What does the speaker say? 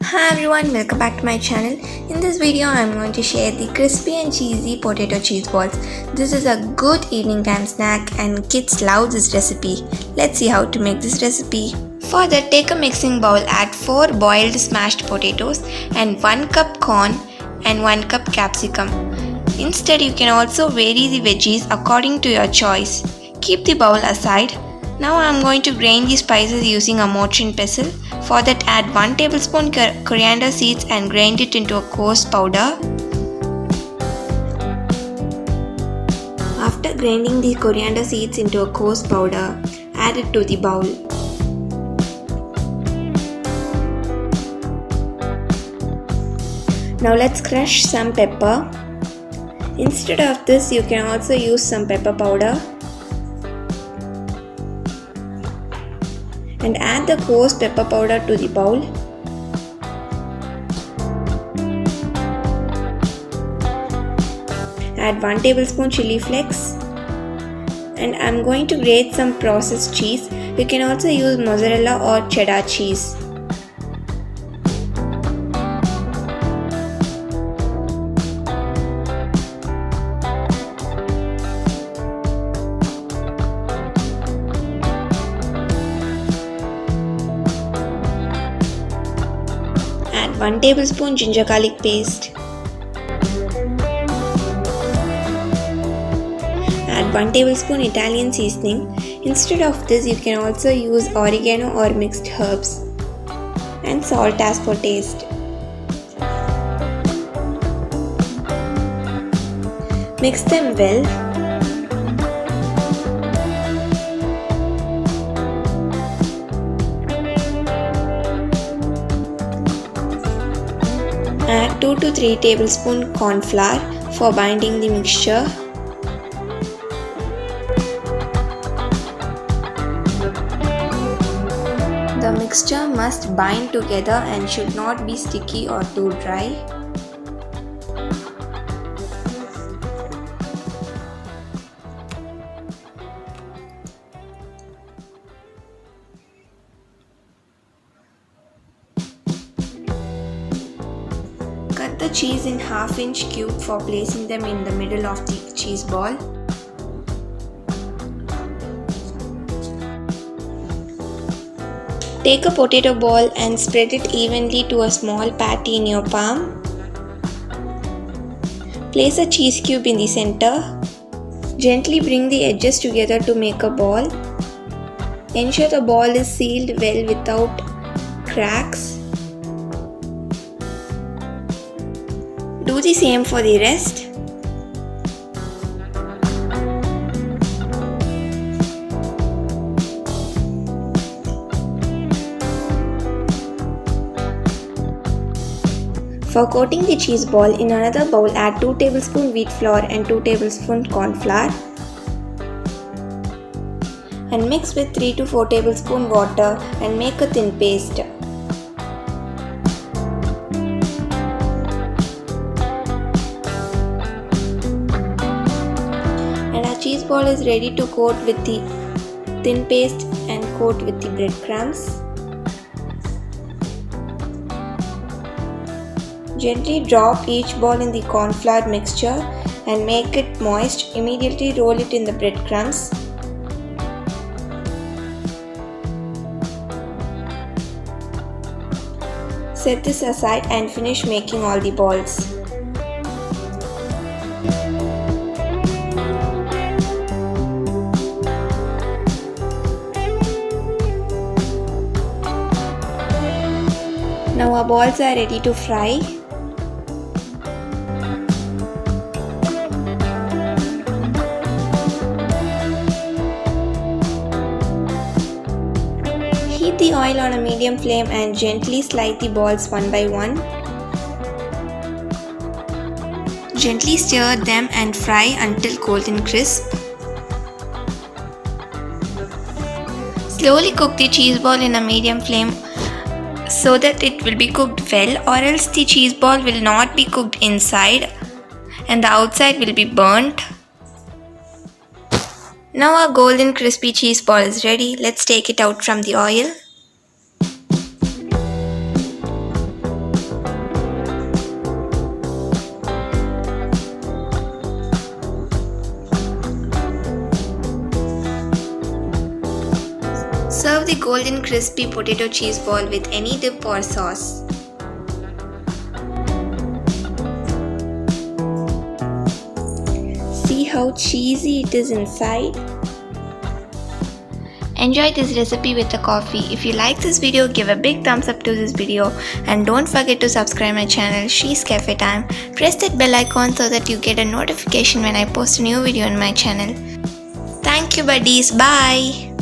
Hi everyone, welcome back to my channel. In this video, I'm going to share the crispy and cheesy potato cheese balls. This is a good evening time snack and kids love this recipe. Let's see how to make this recipe. For that, take a mixing bowl, add 4 boiled smashed potatoes and 1 cup corn and 1 cup capsicum. Instead, you can also vary the veggies according to your choice. Keep the bowl aside. Now I am going to grind the spices using a mortar and pestle. For that, add 1 tablespoon coriander seeds and grind it into a coarse powder. After grinding the coriander seeds into a coarse powder, add it to the bowl. Now let's crush some pepper. Instead of this, you can also use some pepper powder. And add the coarse pepper powder to the bowl. Add 1 tablespoon chili flakes. And I'm going to grate some processed cheese. You can also use mozzarella or cheddar cheese. Add 1 tablespoon ginger garlic paste. Add 1 tablespoon Italian seasoning. Instead of this, you can also use oregano or mixed herbs. And salt as per taste. Mix them well. Add 2 to 3 tablespoons corn flour for binding the mixture. The mixture must bind together and should not be sticky or too dry. Cut the cheese in half-inch cube for placing them in the middle of the cheese ball. Take a potato ball and spread it evenly to a small patty in your palm. Place a cheese cube in the center. Gently bring the edges together to make a ball. Ensure the ball is sealed well without cracks. Do the same for the rest. For coating the cheese ball, in another bowl add 2 tablespoons wheat flour and 2 tablespoons corn flour. And mix with 3 to 4 tablespoons water and make a thin paste. And our cheese ball is ready to coat with the thin paste and coat with the breadcrumbs. Gently drop each ball in the corn flour mixture and make it moist. Immediately roll it in the breadcrumbs. Set this aside and finish making all the balls. Now our balls are ready to fry. Heat the oil on a medium flame and gently slide the balls one by one. Gently stir them and fry until golden crisp. Slowly cook the cheese ball in a medium flame so that it will be cooked well, or else the cheese ball will not be cooked inside and the outside will be burnt. Now our golden crispy cheese ball is ready. Let's take it out from the oil. Serve the golden crispy potato cheese ball with any dip or sauce. See how cheesy it is inside? Enjoy this recipe with a coffee. If you like this video, give a big thumbs up to this video and don't forget to subscribe my channel She's Cafe Time. Press that bell icon so that you get a notification when I post a new video on my channel. Thank you buddies. Bye.